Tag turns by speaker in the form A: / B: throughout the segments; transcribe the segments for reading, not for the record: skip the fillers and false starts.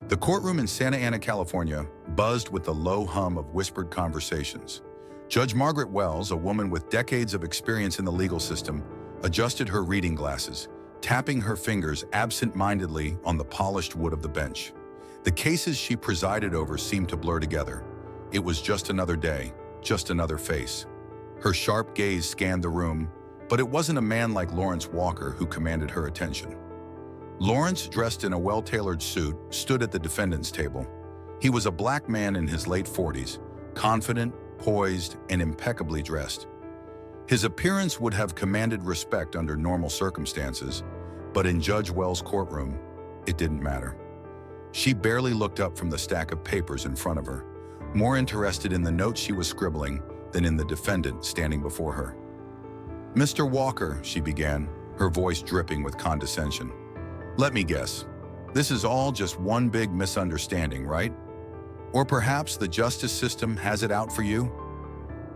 A: The courtroom in Santa Ana, California, buzzed with the low hum of whispered conversations. Judge Margaret Wells, a woman with decades of experience in the legal system, adjusted her reading glasses, tapping her fingers absent-mindedly on the polished wood of the bench. The cases she presided over seemed to blur together. It was just another day, just another face. Her sharp gaze scanned the room, but it wasn't a man like Lawrence Walker who commanded her attention. Lawrence, dressed in a well-tailored suit, stood at the defendant's table. He was a black man in his late 40s, confident, poised, and impeccably dressed. His appearance would have commanded respect under normal circumstances, but in Judge Wells' courtroom, it didn't matter. She barely looked up from the stack of papers in front of her, more interested in the notes she was scribbling than in the defendant standing before her. "Mr. Walker," she began, her voice dripping with condescension. "Let me guess. This is all just one big misunderstanding, right? Or perhaps the justice system has it out for you?"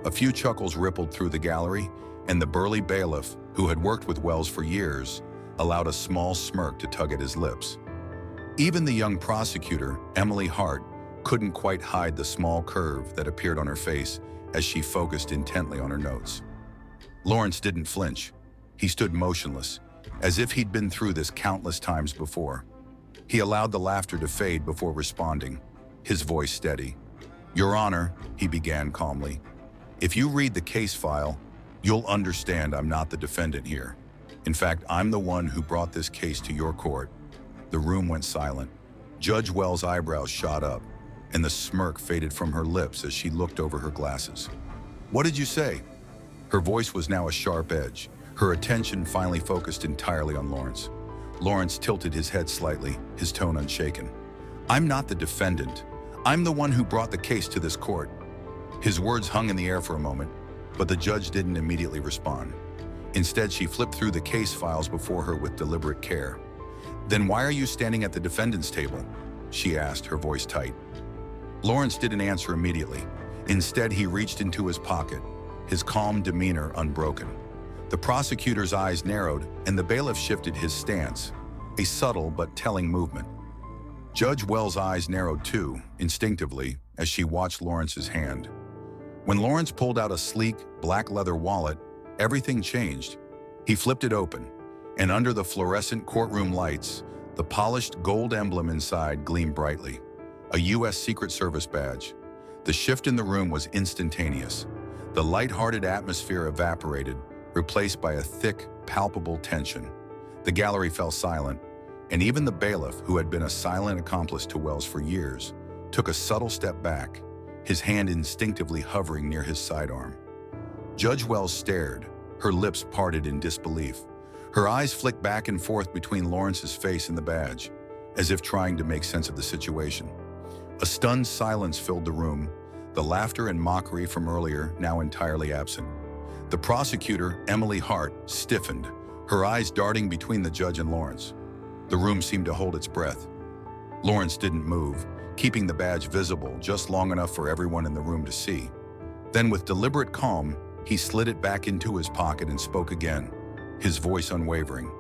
A: A few chuckles rippled through the gallery, and the burly bailiff, who had worked with Wells for years, allowed a small smirk to tug at his lips. Even the young prosecutor, Emily Hart, couldn't quite hide the small curve that appeared on her face as she focused intently on her notes. Lawrence didn't flinch. He stood motionless, as if he'd been through this countless times before. He allowed the laughter to fade before responding, his voice steady. "Your Honor," he began calmly, "if you read the case file, you'll understand I'm not the defendant here. In fact, I'm the one who brought this case to your court." The room went silent. Judge Wells' eyebrows shot up, and the smirk faded from her lips as she looked over her glasses. "What did you say?" Her voice was now a sharp edge, her attention finally focused entirely on Lawrence. Lawrence tilted his head slightly, his tone unshaken. "I'm not the defendant. I'm the one who brought the case to this court." His words hung in the air for a moment, but the judge didn't immediately respond. Instead, she flipped through the case files before her with deliberate care. "Then why are you standing at the defendant's table?" she asked, her voice tight. Lawrence didn't answer immediately. Instead, he reached into his pocket, his calm demeanor unbroken. The prosecutor's eyes narrowed, and the bailiff shifted his stance, a subtle but telling movement. Judge Wells' eyes narrowed too, instinctively, as she watched Lawrence's hand. When Lawrence pulled out a sleek, black leather wallet, everything changed. He flipped it open, and under the fluorescent courtroom lights, the polished gold emblem inside gleamed brightly, a U.S. Secret Service badge. The shift in the room was instantaneous. The light-hearted atmosphere evaporated, replaced by a thick, palpable tension. The gallery fell silent, and even the bailiff, who had been a silent accomplice to Wells for years, took a subtle step back, his hand instinctively hovering near his sidearm. Judge Wells stared, her lips parted in disbelief. Her eyes flicked back and forth between Lawrence's face and the badge, as if trying to make sense of the situation. A stunned silence filled the room, the laughter and mockery from earlier now entirely absent. The prosecutor, Emily Hart, stiffened, her eyes darting between the judge and Lawrence. The room seemed to hold its breath. Lawrence didn't move, keeping the badge visible just long enough for everyone in the room to see. Then, with deliberate calm, he slid it back into his pocket and spoke again, his voice unwavering.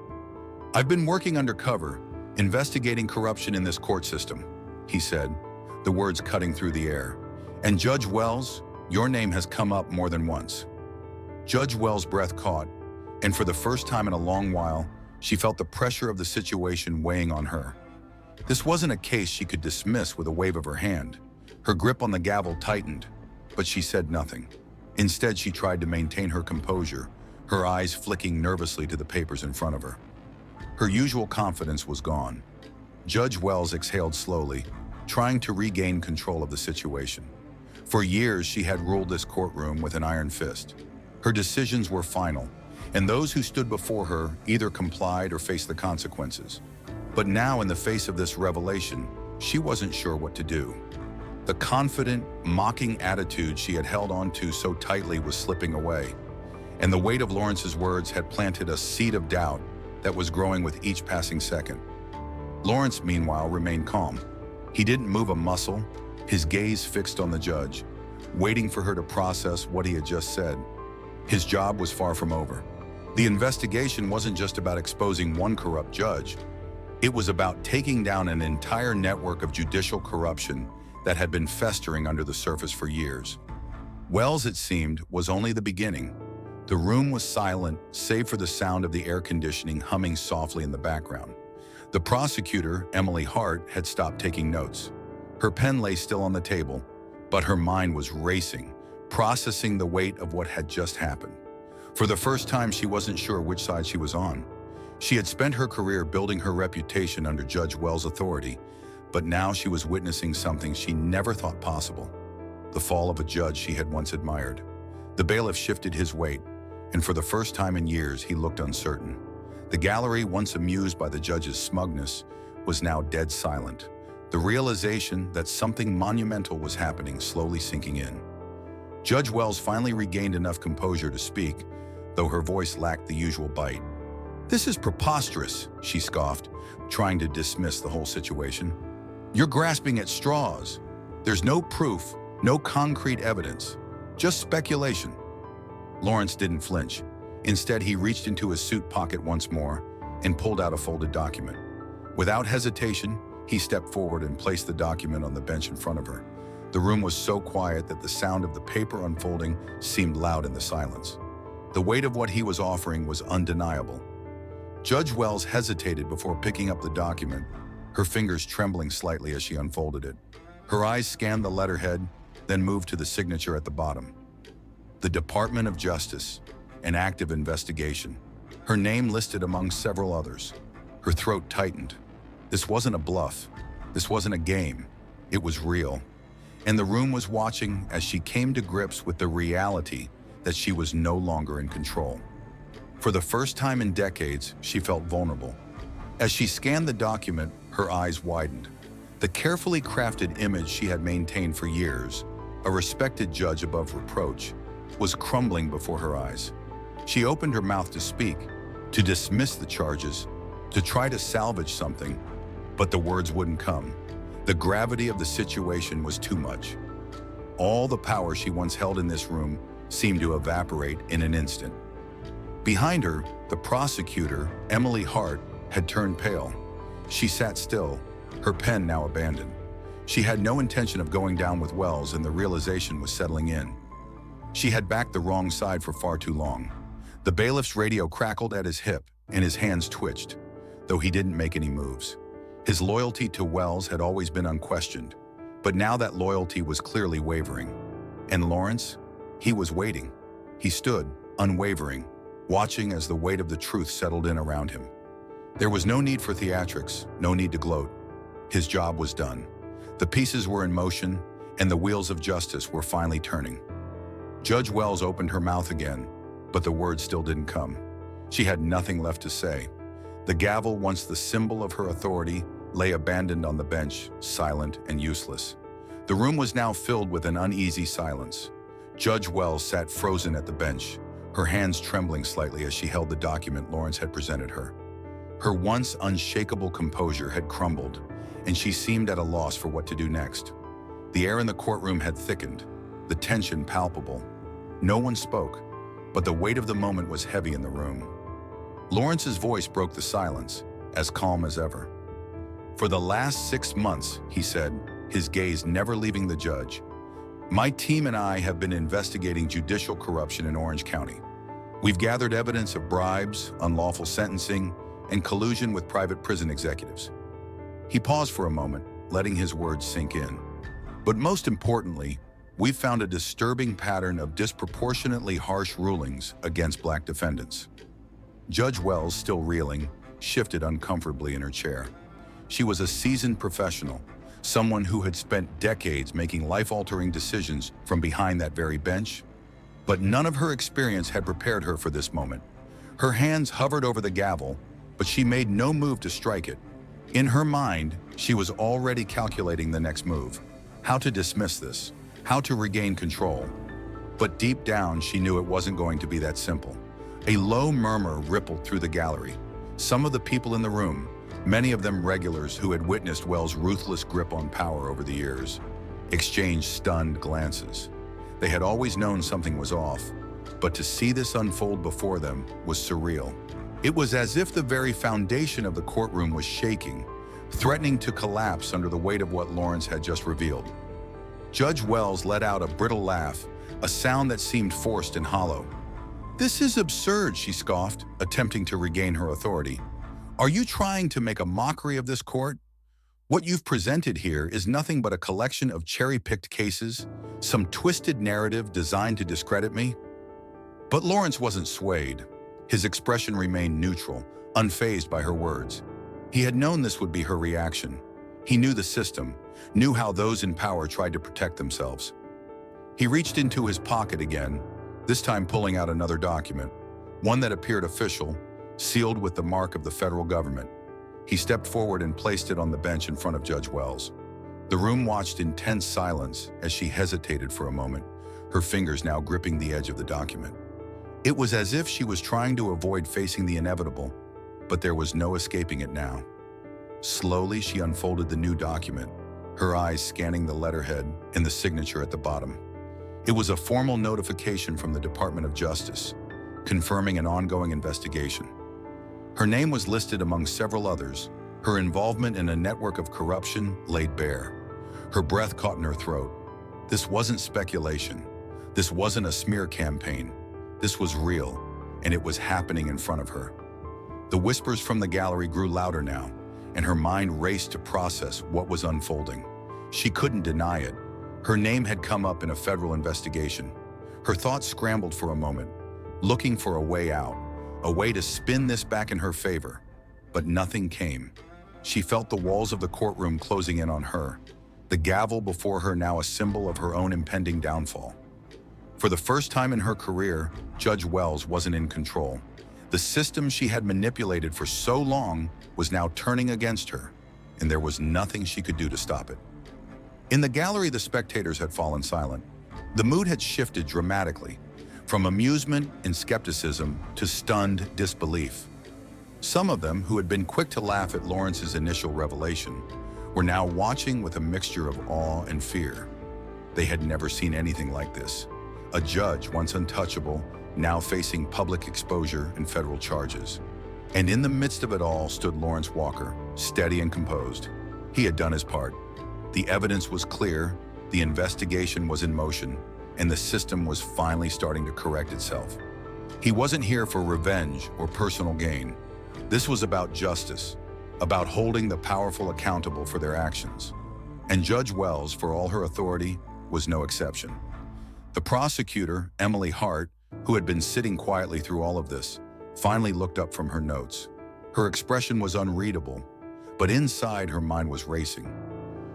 A: "I've been working undercover, investigating corruption in this court system," he said, the words cutting through the air. "And Judge Wells, your name has come up more than once." Judge Wells' breath caught, and for the first time in a long while, she felt the pressure of the situation weighing on her. This wasn't a case she could dismiss with a wave of her hand. Her grip on the gavel tightened, but she said nothing. Instead, she tried to maintain her composure, her eyes flicking nervously to the papers in front of her. Her usual confidence was gone. Judge Wells exhaled slowly, trying to regain control of the situation. For years, she had ruled this courtroom with an iron fist. Her decisions were final, and those who stood before her either complied or faced the consequences. But now, in the face of this revelation, she wasn't sure what to do. The confident, mocking attitude she had held on to so tightly was slipping away, and the weight of Lawrence's words had planted a seed of doubt that was growing with each passing second. Lawrence, meanwhile, remained calm. He didn't move a muscle, his gaze fixed on the judge, waiting for her to process what he had just said. His job was far from over. The investigation wasn't just about exposing one corrupt judge. It was about taking down an entire network of judicial corruption that had been festering under the surface for years. Wells, it seemed, was only the beginning. The room was silent, save for the sound of the air conditioning humming softly in the background. The prosecutor, Emily Hart, had stopped taking notes. Her pen lay still on the table, but her mind was racing, processing the weight of what had just happened. For the first time, she wasn't sure which side she was on. She had spent her career building her reputation under Judge Wells' authority, but now she was witnessing something she never thought possible: the fall of a judge she had once admired. The bailiff shifted his weight, and for the first time in years, he looked uncertain. The gallery, once amused by the judge's smugness, was now dead silent, the realization that something monumental was happening slowly sinking in. Judge Wells finally regained enough composure to speak, though her voice lacked the usual bite. "This is preposterous," she scoffed, trying to dismiss the whole situation. "You're grasping at straws. There's no proof, no concrete evidence, just speculation." Lawrence didn't flinch. Instead, he reached into his suit pocket once more and pulled out a folded document. Without hesitation, he stepped forward and placed the document on the bench in front of her. The room was so quiet that the sound of the paper unfolding seemed loud in the silence. The weight of what he was offering was undeniable. Judge Wells hesitated before picking up the document, her fingers trembling slightly as she unfolded it. Her eyes scanned the letterhead, then moved to the signature at the bottom. The Department of Justice, an active investigation. Her name listed among several others. Her throat tightened. This wasn't a bluff. This wasn't a game. It was real. And the room was watching as she came to grips with the reality that she was no longer in control. For the first time in decades, she felt vulnerable. As she scanned the document, her eyes widened. The carefully crafted image she had maintained for years, a respected judge above reproach, was crumbling before her eyes. She opened her mouth to speak, to dismiss the charges, to try to salvage something, but the words wouldn't come. The gravity of the situation was too much. All the power she once held in this room seemed to evaporate in an instant. Behind her, the prosecutor, Emily Hart, had turned pale. She sat still, her pen now abandoned. She had no intention of going down with Wells, and the realization was settling in. She had backed the wrong side for far too long. The bailiff's radio crackled at his hip, and his hands twitched, though he didn't make any moves. His loyalty to Wells had always been unquestioned, but now that loyalty was clearly wavering. And Lawrence? He was waiting. He stood, unwavering, watching as the weight of the truth settled in around him. There was no need for theatrics, no need to gloat. His job was done. The pieces were in motion, and the wheels of justice were finally turning. Judge Wells opened her mouth again, but the words still didn't come. She had nothing left to say. The gavel, once the symbol of her authority, lay abandoned on the bench, silent and useless. The room was now filled with an uneasy silence. Judge Wells sat frozen at the bench, her hands trembling slightly as she held the document Lawrence had presented her. Her once unshakable composure had crumbled, and she seemed at a loss for what to do next. The air in the courtroom had thickened, the tension palpable. No one spoke, but the weight of the moment was heavy in the room. Lawrence's voice broke the silence, as calm as ever. "For the last 6 months," he said, his gaze never leaving the judge, "my team and I have been investigating judicial corruption in Orange County. We've gathered evidence of bribes, unlawful sentencing, and collusion with private prison executives." He paused for a moment, letting his words sink in. "But most importantly, we've found a disturbing pattern of disproportionately harsh rulings against Black defendants." Judge Wells, still reeling, shifted uncomfortably in her chair. She was a seasoned professional, someone who had spent decades making life-altering decisions from behind that very bench. But none of her experience had prepared her for this moment. Her hands hovered over the gavel, but she made no move to strike it. In her mind, she was already calculating the next move, how to dismiss this, how to regain control. But deep down, she knew it wasn't going to be that simple. A low murmur rippled through the gallery. Some of the people in the room, many of them regulars who had witnessed Wells' ruthless grip on power over the years, exchanged stunned glances. They had always known something was off, but to see this unfold before them was surreal. It was as if the very foundation of the courtroom was shaking, threatening to collapse under the weight of what Lawrence had just revealed. Judge Wells let out a brittle laugh, a sound that seemed forced and hollow. "This is absurd," she scoffed, attempting to regain her authority. "Are you trying to make a mockery of this court? What you've presented here is nothing but a collection of cherry-picked cases, some twisted narrative designed to discredit me." But Lawrence wasn't swayed. His expression remained neutral, unfazed by her words. He had known this would be her reaction. He knew the system, knew how those in power tried to protect themselves. He reached into his pocket again, this time pulling out another document, one that appeared official, sealed with the mark of the federal government. He stepped forward and placed it on the bench in front of Judge Wells. The room watched in tense silence as she hesitated for a moment, her fingers now gripping the edge of the document. It was as if she was trying to avoid facing the inevitable, but there was no escaping it now. Slowly, she unfolded the new document, her eyes scanning the letterhead and the signature at the bottom. It was a formal notification from the Department of Justice, confirming an ongoing investigation. Her name was listed among several others, her involvement in a network of corruption laid bare. Her breath caught in her throat. This wasn't speculation. This wasn't a smear campaign. This was real, and it was happening in front of her. The whispers from the gallery grew louder now, and her mind raced to process what was unfolding. She couldn't deny it. Her name had come up in a federal investigation. Her thoughts scrambled for a moment, looking for a way out, a way to spin this back in her favor. But nothing came. She felt the walls of the courtroom closing in on her, the gavel before her now a symbol of her own impending downfall. For the first time in her career, Judge Wells wasn't in control. The system she had manipulated for so long was now turning against her, and there was nothing she could do to stop it. In the gallery, the spectators had fallen silent. The mood had shifted dramatically, from amusement and skepticism to stunned disbelief. Some of them, who had been quick to laugh at Lawrence's initial revelation, were now watching with a mixture of awe and fear. They had never seen anything like this. A judge, once untouchable, now facing public exposure and federal charges. And in the midst of it all stood Lawrence Walker, steady and composed. He had done his part. The evidence was clear, the investigation was in motion, and the system was finally starting to correct itself. He wasn't here for revenge or personal gain. This was about justice, about holding the powerful accountable for their actions. And Judge Wells, for all her authority, was no exception. The prosecutor, Emily Hart, who had been sitting quietly through all of this, finally looked up from her notes. Her expression was unreadable, but inside her mind was racing.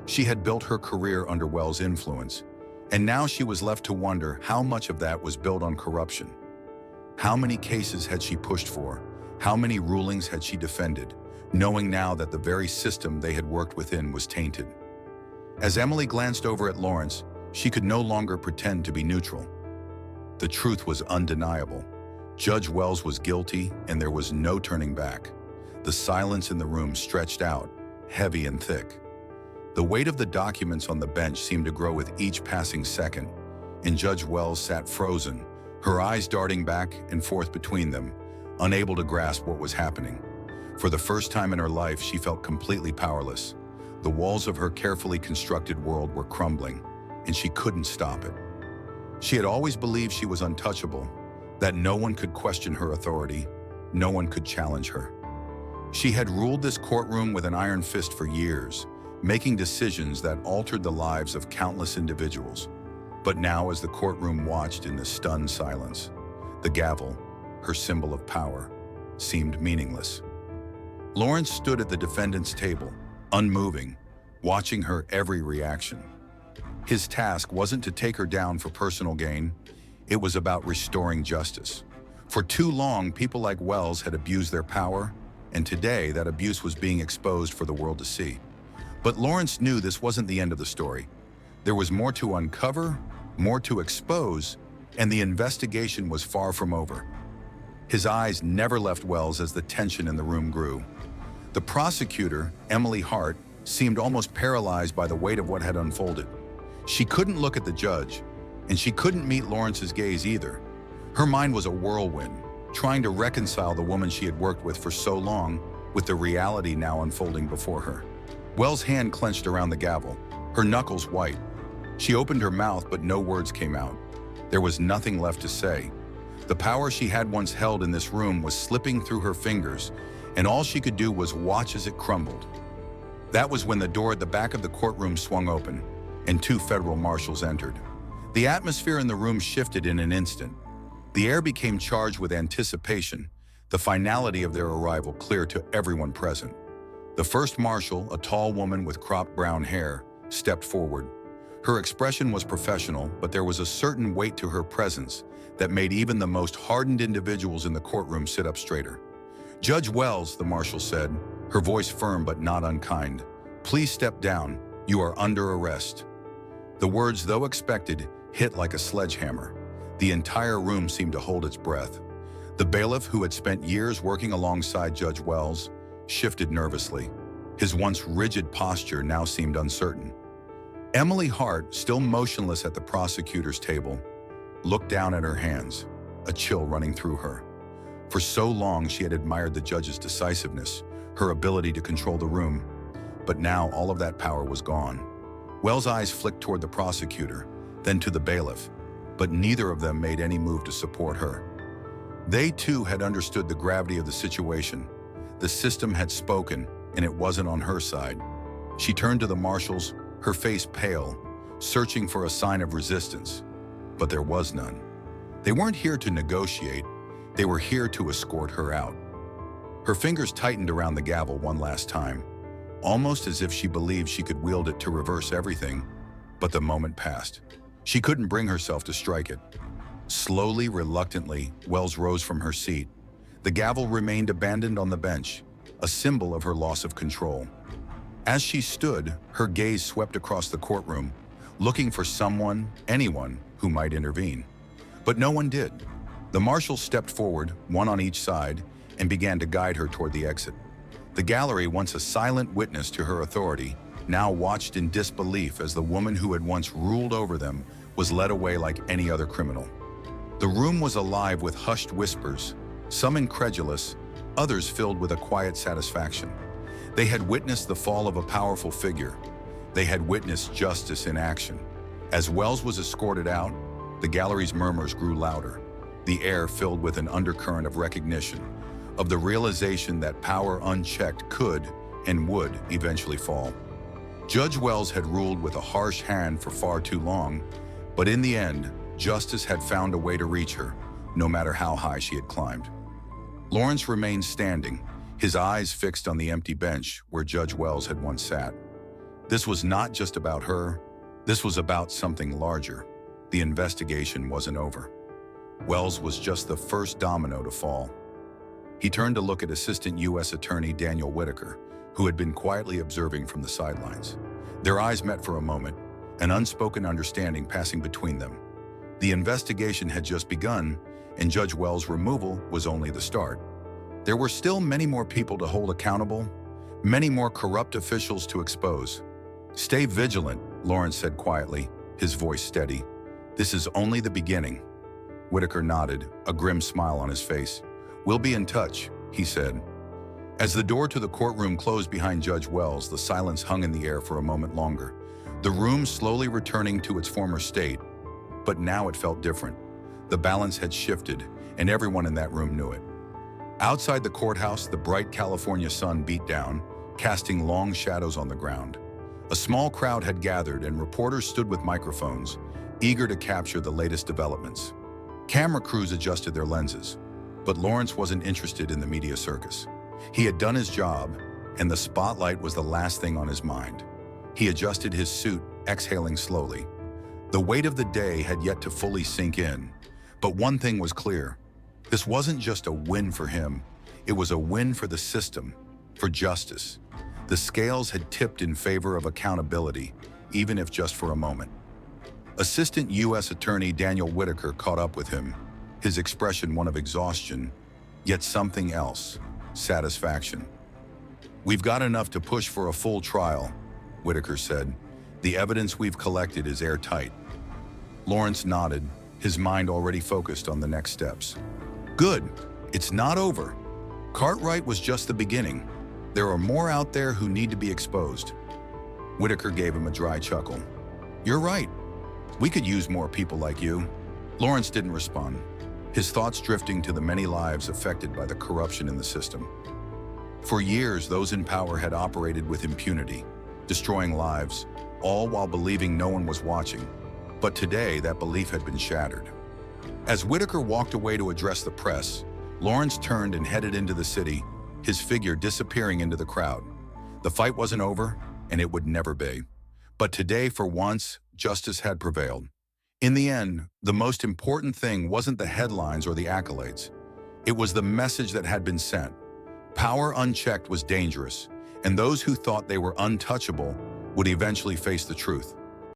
A: She had built her career under Wells' influence, and now she was left to wonder how much of that was built on corruption. How many cases had she pushed for? How many rulings had she defended, knowing now that the very system they had worked within was tainted? As Emily glanced over at Lawrence, she could no longer pretend to be neutral. The truth was undeniable. Judge Wells was guilty, and there was no turning back. The silence in the room stretched out, heavy and thick. The weight of the documents on the bench seemed to grow with each passing second, and Judge Wells sat frozen, her eyes darting back and forth between them, unable to grasp what was happening. For the first time in her life, she felt completely powerless. The walls of her carefully constructed world were crumbling, and she couldn't stop it. She had always believed she was untouchable, that no one could question her authority, no one could challenge her. She had ruled this courtroom with an iron fist for years, making decisions that altered the lives of countless individuals. But now, as the courtroom watched in the stunned silence, the gavel, her symbol of power, seemed meaningless. Lawrence stood at the defendant's table, unmoving, watching her every reaction. His task wasn't to take her down for personal gain, it was about restoring justice. For too long, people like Wells had abused their power, and today that abuse was being exposed for the world to see. But Lawrence knew this wasn't the end of the story. There was more to uncover, more to expose, and the investigation was far from over. His eyes never left Wells as the tension in the room grew. The prosecutor, Emily Hart, seemed almost paralyzed by the weight of what had unfolded. She couldn't look at the judge, and she couldn't meet Lawrence's gaze either. Her mind was a whirlwind, trying to reconcile the woman she had worked with for so long with the reality now unfolding before her. Wells' hand clenched around the gavel, her knuckles white. She opened her mouth, but no words came out. There was nothing left to say. The power she had once held in this room was slipping through her fingers, and all she could do was watch as it crumbled. That was when the door at the back of the courtroom swung open, and 2 federal marshals entered. The atmosphere in the room shifted in an instant. The air became charged with anticipation, the finality of their arrival clear to everyone present. The first marshal, a tall woman with cropped brown hair, stepped forward. Her expression was professional, but there was a certain weight to her presence that made even the most hardened individuals in the courtroom sit up straighter. "Judge Wells," the marshal said, her voice firm but not unkind, "please step down. You are under arrest." The words, though expected, hit like a sledgehammer. The entire room seemed to hold its breath. The bailiff, who had spent years working alongside Judge Wells, shifted nervously. His once rigid posture now seemed uncertain. Emily Hart, still motionless at the prosecutor's table, looked down at her hands, a chill running through her. For so long she had admired the judge's decisiveness, her ability to control the room, but now all of that power was gone. Wells' eyes flicked toward the prosecutor, then to the bailiff, but neither of them made any move to support her. They too had understood the gravity of the situation. The system had spoken, and it wasn't on her side. She turned to the marshals, her face pale, searching for a sign of resistance, but there was none. They weren't here to negotiate, they were here to escort her out. Her fingers tightened around the gavel one last time, almost as if she believed she could wield it to reverse everything, but the moment passed. She couldn't bring herself to strike it. Slowly, reluctantly, Wells rose from her seat. The gavel remained abandoned on the bench, a symbol of her loss of control. As she stood, her gaze swept across the courtroom, looking for someone, anyone, who might intervene. But no one did. The marshals stepped forward, one on each side, and began to guide her toward the exit. The gallery, once a silent witness to her authority, now watched in disbelief as the woman who had once ruled over them was led away like any other criminal. The room was alive with hushed whispers, some incredulous, others filled with a quiet satisfaction. They had witnessed the fall of a powerful figure. They had witnessed justice in action. As Wells was escorted out, the gallery's murmurs grew louder, the air filled with an undercurrent of recognition, of the realization that power unchecked could and would eventually fall. Judge Wells had ruled with a harsh hand for far too long, but in the end, justice had found a way to reach her, no matter how high she had climbed. Lawrence remained standing, his eyes fixed on the empty bench where Judge Wells had once sat. This was not just about her, this was about something larger. The investigation wasn't over. Wells was just the first domino to fall. He turned to look at Assistant U.S. Attorney Daniel Whitaker, who had been quietly observing from the sidelines. Their eyes met for a moment, an unspoken understanding passing between them. The investigation had just begun, and Judge Wells' removal was only the start. There were still many more people to hold accountable, many more corrupt officials to expose. "Stay vigilant," Lawrence said quietly, his voice steady. "This is only the beginning." Whitaker nodded, a grim smile on his face. "We'll be in touch," he said. As the door to the courtroom closed behind Judge Wells, the silence hung in the air for a moment longer, the room slowly returning to its former state. But now it felt different. The balance had shifted, and everyone in that room knew it. Outside the courthouse, the bright California sun beat down, casting long shadows on the ground. A small crowd had gathered, and reporters stood with microphones, eager to capture the latest developments. Camera crews adjusted their lenses, but Lawrence wasn't interested in the media circus. He had done his job, and the spotlight was the last thing on his mind. He adjusted his suit, exhaling slowly. The weight of the day had yet to fully sink in, but one thing was clear. This wasn't just a win for him, it was a win for the system, for justice. The scales had tipped in favor of accountability, even if just for a moment. Assistant U.S. Attorney Daniel Whitaker caught up with him, his expression one of exhaustion, yet something else, satisfaction. "We've got enough to push for a full trial," Whitaker said. "The evidence we've collected is airtight." Lawrence nodded, his mind already focused on the next steps. "Good. It's not over. Cartwright was just the beginning. There are more out there who need to be exposed. Whitaker gave him a dry chuckle. You're right. We could use more people like you. Lawrence didn't respond, his thoughts drifting to the many lives affected by the corruption in the system. For years, those in power had operated with impunity, destroying lives, all while believing no one was watching. But today, that belief had been shattered. As Whitaker walked away to address the press, Lawrence turned and headed into the city, his figure disappearing into the crowd. The fight wasn't over, and it would never be. But today, for once, justice had prevailed. In the end, the most important thing wasn't the headlines or the accolades. It was the message that had been sent. Power unchecked was dangerous, and those who thought they were untouchable would eventually face the truth.